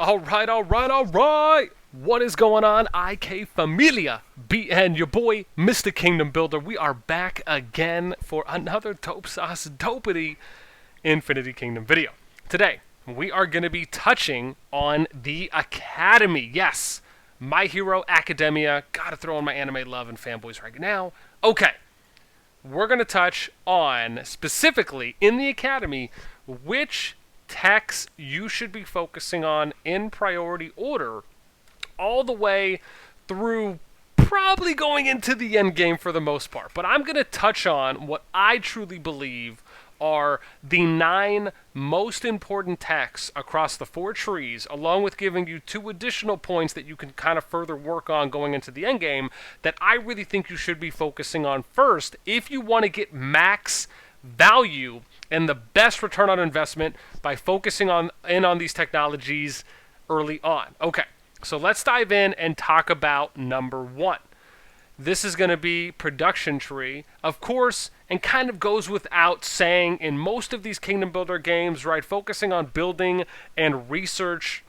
All right. What is going on? IK Familia, BN, your boy, Mr. Kingdom Builder. We are back again for another dope sauce dopity Infinity Kingdom video. Today, we are going to be touching on the Academy. Yes, My Hero Academia. Gotta throw in my anime love and fanboys right now. Okay, we're going to touch on, specifically in the Academy, which techs you should be focusing on in priority order all the way through probably going into the end game for the most part. But I'm going to touch on what I truly believe are the 9 most important techs across the 4 trees, along with giving you 2 additional points that you can kind of further work on going into the end game that I really think you should be focusing on first if you want to get max value and the best return on investment by focusing on these technologies early on. Okay, so let's dive in and talk about number 1. This is going to be production tree, of course, and kind of goes without saying in most of these Kingdom Builder games, right? Focusing on building and research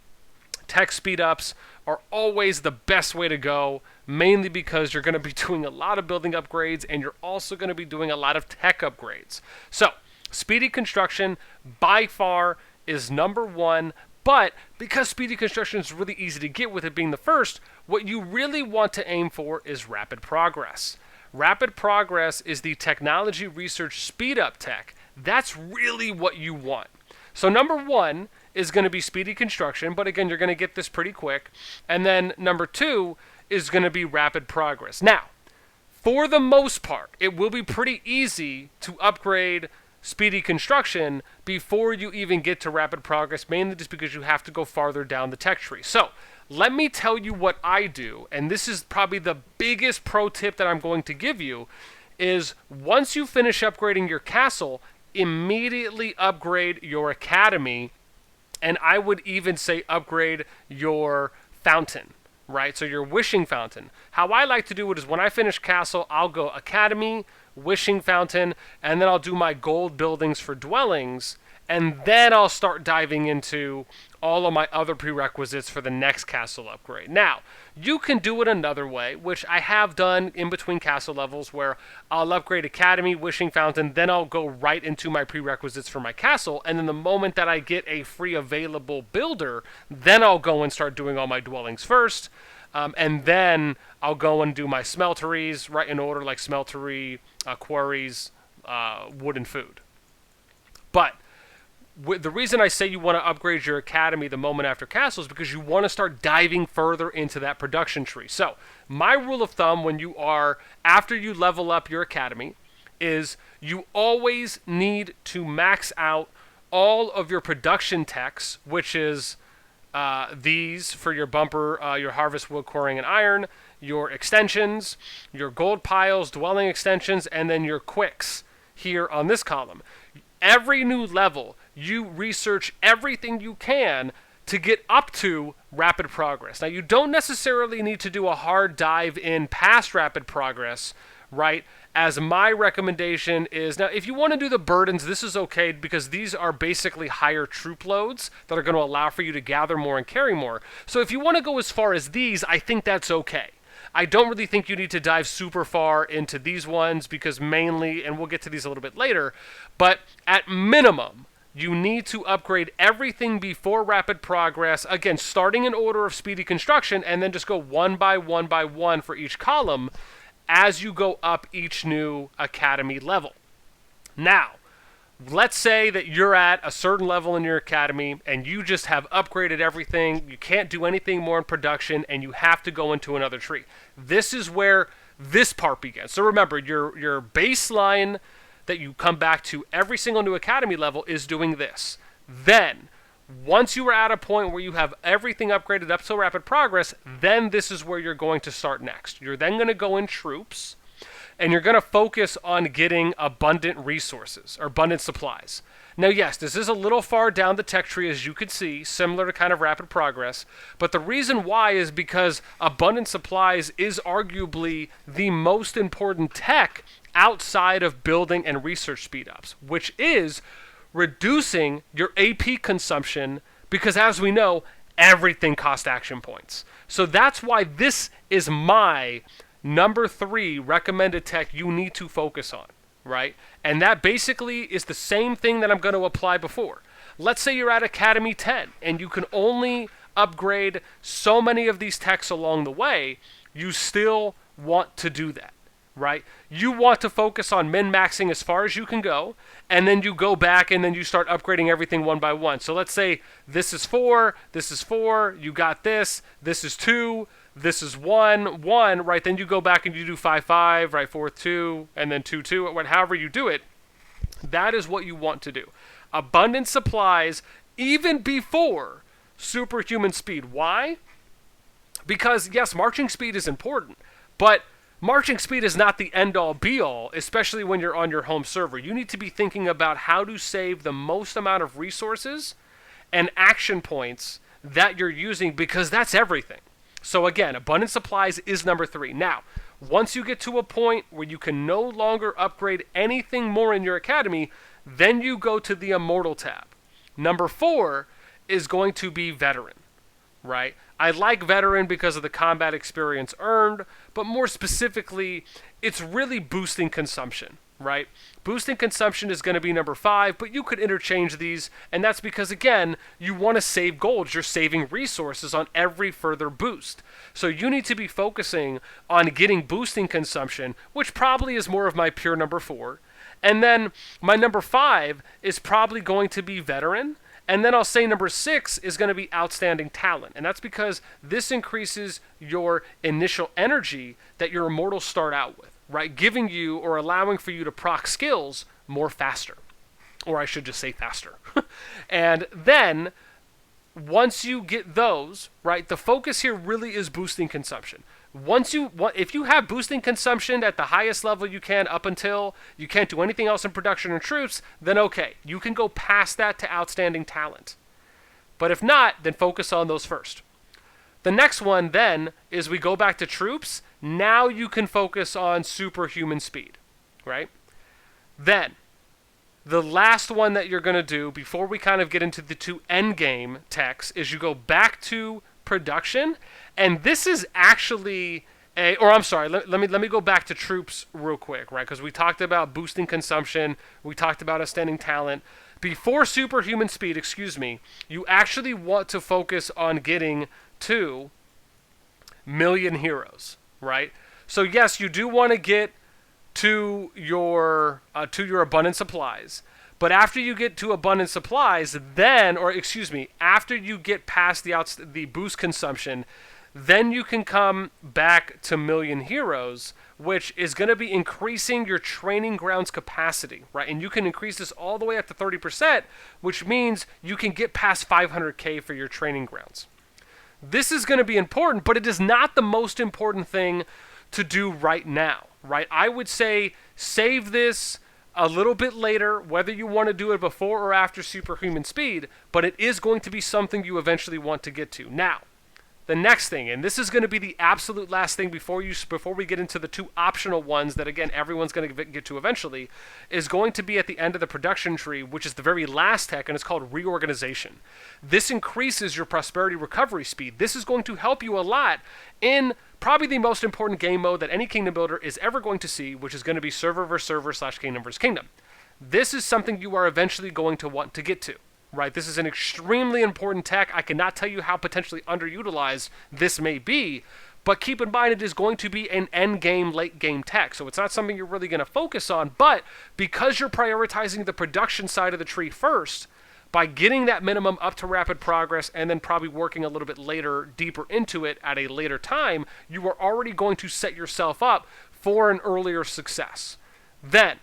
tech speed ups are always the best way to go, mainly because you're going to be doing a lot of building upgrades and you're also going to be doing a lot of tech upgrades. So, speedy construction by far is number 1, but because speedy construction is really easy to get with it being the first, what you really want to aim for is rapid progress. Rapid progress is the technology research speed up tech. That's really what you want. So number 1 is going to be speedy construction, but again, you're going to get this pretty quick. And then number 2 is going to be rapid progress. Now, for the most part, it will be pretty easy to upgrade speedy construction before you even get to rapid progress, mainly just because you have to go farther down the tech tree. So, let me tell you what I do, and this is probably the biggest pro tip that I'm going to give you, is once you finish upgrading your castle, immediately upgrade your academy, and I would even say upgrade your fountain, right? So your wishing fountain. How I like to do it is when I finish castle, I'll go academy, wishing fountain, and then I'll do my gold buildings for dwellings, and then I'll start diving into all of my other prerequisites for the next castle upgrade. Now, you can do it another way, which I have done in between castle levels, where I'll upgrade academy, wishing fountain, then I'll go right into my prerequisites for my castle, and then the moment that I get a free available builder, then I'll go and start doing all my dwellings first, and then I'll go and do my smelteries right in order, like smeltery, quarries, wood, and food. But the reason I say you want to upgrade your academy the moment after castle is because you want to start diving further into that production tree. So, my rule of thumb when you are, after you level up your academy, is you always need to max out all of your production techs, which is these for your bumper, your harvest wood, quarrying, and iron, your extensions, your gold piles, dwelling extensions, and then your quicks here on this column. Every new level, you research everything you can to get up to rapid progress. Now, you don't necessarily need to do a hard dive in past rapid progress, right? As my recommendation is, now, if you want to do the burdens, this is okay because these are basically higher troop loads that are going to allow for you to gather more and carry more. So if you want to go as far as these, I think that's okay. I don't really think you need to dive super far into these ones because mainly, and we'll get to these a little bit later, but at minimum, you need to upgrade everything before rapid progress, again, starting in order of speedy construction, and then just go one by one for each column as you go up each new academy level. Now, let's say that you're at a certain level in your academy and you just have upgraded everything, you can't do anything more in production, and you have to go into another tree. This is where this part begins. So remember, your baseline that you come back to every single new academy level is doing this. Then, once you are at a point where you have everything upgraded up to rapid progress, then this is where you're going to start next. You're then going to go in troops, and you're going to focus on getting abundant resources, or abundant supplies. Now, yes, this is a little far down the tech tree, as you could see, similar to kind of rapid progress, but the reason why is because abundant supplies is arguably the most important tech outside of building and research speed-ups, which is reducing your AP consumption, because as we know, everything cost action points. So that's why this is my number 3 recommended tech you need to focus on, right? And that basically is the same thing that I'm going to apply before. Let's say you're at Academy 10 and you can only upgrade so many of these techs along the way. You still want to do that, right? You want to focus on min-maxing as far as you can go, and then you go back and then you start upgrading everything one by one. So let's say this is 4, you got this is 2, this is 1, right? Then you go back and you do 5, 5, right? 4, 2, and then 2, 2, however you do it. That is what you want to do. Abundant supplies even before superhuman speed. Why? Because, yes, marching speed is important, but marching speed is not the end-all, be-all, especially when you're on your home server. You need to be thinking about how to save the most amount of resources and action points that you're using, because that's everything. So again, abundant supplies is number 3. Now, once you get to a point where you can no longer upgrade anything more in your academy, then you go to the Immortal tab. Number 4 is going to be Veteran, right? I like Veteran because of the combat experience earned, but more specifically, it's really boosting consumption, right? Boosting consumption is going to be number 5, but you could interchange these, and that's because, again, you want to save gold. You're saving resources on every further boost. So you need to be focusing on getting boosting consumption, which probably is more of my pure number 4. And then my number 5 is probably going to be Veteran. And then I'll say number 6 is going to be Outstanding Talent. And that's because this increases your initial energy that your immortals start out with, right? Giving you or allowing for you to proc skills more faster. Or I should just say faster. And then once you get those, right, the focus here really is boosting consumption. If you have boosting consumption at the highest level you can up until you can't do anything else in production and troops, then okay, you can go past that to Outstanding Talent. But if not, then focus on those first. The next one then is we go back to troops. Now you can focus on superhuman speed, right? Then the last one that you're going to do before we kind of get into the 2 endgame techs is you go back to production, and this is actually let me go back to troops real quick, right? Because we talked about boosting consumption, we talked about Outstanding Talent. Before superhuman speed, you actually want to focus on getting to million heroes, right? So yes, you do want to get to your abundant supplies. But after you get to abundant supplies, after you get past the boost consumption, then you can come back to million heroes, which is going to be increasing your training grounds capacity, right? And you can increase this all the way up to 30%, which means you can get past 500k for your training grounds. This is going to be important, but it is not the most important thing to do right now, right? I would say save this a little bit later, whether you want to do it before or after superhuman speed, but it is going to be something you eventually want to get to. Now, the next thing, and this is going to be the absolute last thing before we get into the 2 optional ones that, again, everyone's going to get to eventually, is going to be at the end of the production tree, which is the very last tech, and it's called Reorganization. This increases your prosperity recovery speed. This is going to help you a lot in probably the most important game mode that any kingdom builder is ever going to see, which is going to be server versus server / kingdom versus kingdom. This is something you are eventually going to want to get to, right? This is an extremely important tech. I cannot tell you how potentially underutilized this may be, but keep in mind it is going to be an end game, late game tech. So it's not something you're really going to focus on, but because you're prioritizing the production side of the tree first, by getting that minimum up to rapid progress and then probably working a little bit later, deeper into it at a later time, you are already going to set yourself up for an earlier success. Then,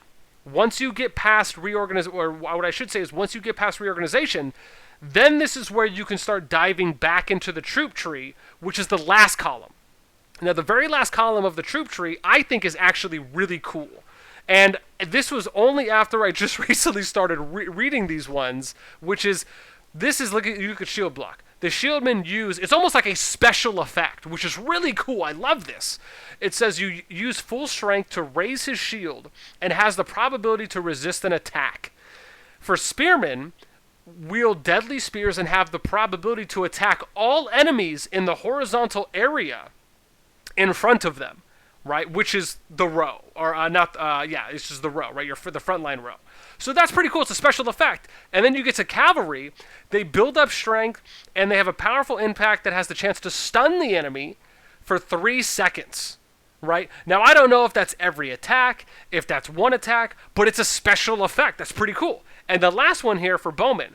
once you get past once you get past reorganization, then this is where you can start diving back into the troop tree, which is the last column. Now, the very last column of the troop tree, I think, is actually really cool. And this was only after I just recently started reading these ones, look at, you could shield block. The shieldmen it's almost like a special effect, which is really cool. I love this. It says you use full strength to raise his shield and has the probability to resist an attack. For spearmen, wield deadly spears and have the probability to attack all enemies in the horizontal area in front of them, right? Which is the row, or it's just the row, right? You're for the frontline row. So that's pretty cool. It's a special effect. And then you get to Cavalry. They build up strength, and they have a powerful impact that has the chance to stun the enemy for 3 seconds, right? Now, I don't know if that's every attack, if that's one attack, but it's a special effect. That's pretty cool. And the last one here for Bowman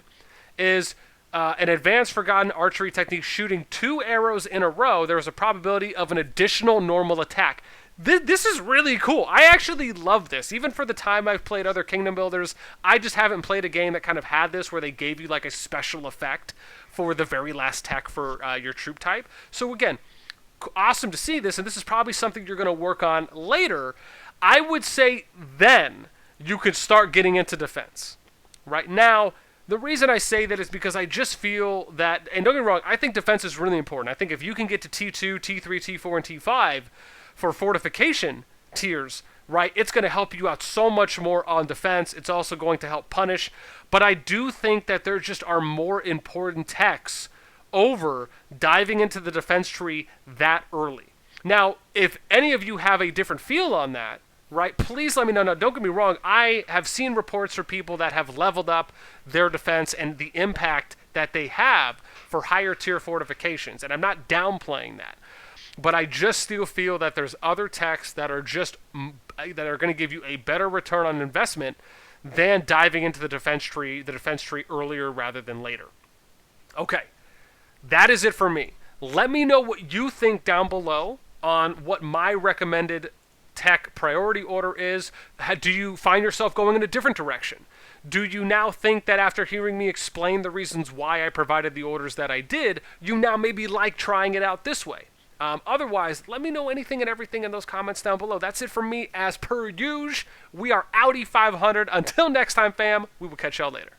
is an advanced forgotten archery technique shooting 2 arrows in a row. There is a probability of an additional normal attack. This is really cool. I actually love this. Even for the time I've played other Kingdom Builders, I just haven't played a game that kind of had this where they gave you like a special effect for the very last tech for your troop type. So again, awesome to see this, and this is probably something you're going to work on later. I would say then you could start getting into defense. Right now, the reason I say that is because I just feel that, and don't get me wrong, I think defense is really important. I think if you can get to T2, T3, T4, and T5 for fortification tiers, right, it's going to help you out so much more on defense. It's also going to help punish. But I do think that there just are more important techs over diving into the defense tree that early. Now, if any of you have a different feel on that, right, please let me know. Now, don't get me wrong. I have seen reports for people that have leveled up their defense and the impact that they have for higher tier fortifications. And I'm not downplaying that. But I just still feel that there's other techs that are just that are going to give you a better return on investment than diving into the defense tree earlier rather than later. Okay, that is it for me. Let me know what you think down below on what my recommended tech priority order is. Do you find yourself going in a different direction? Do you now think that after hearing me explain the reasons why I provided the orders that I did, you now maybe like trying it out this way? Otherwise, let me know anything and everything in those comments down below. That's it from me as per usual. We are Audi 500. Until next time, fam, we will catch y'all later.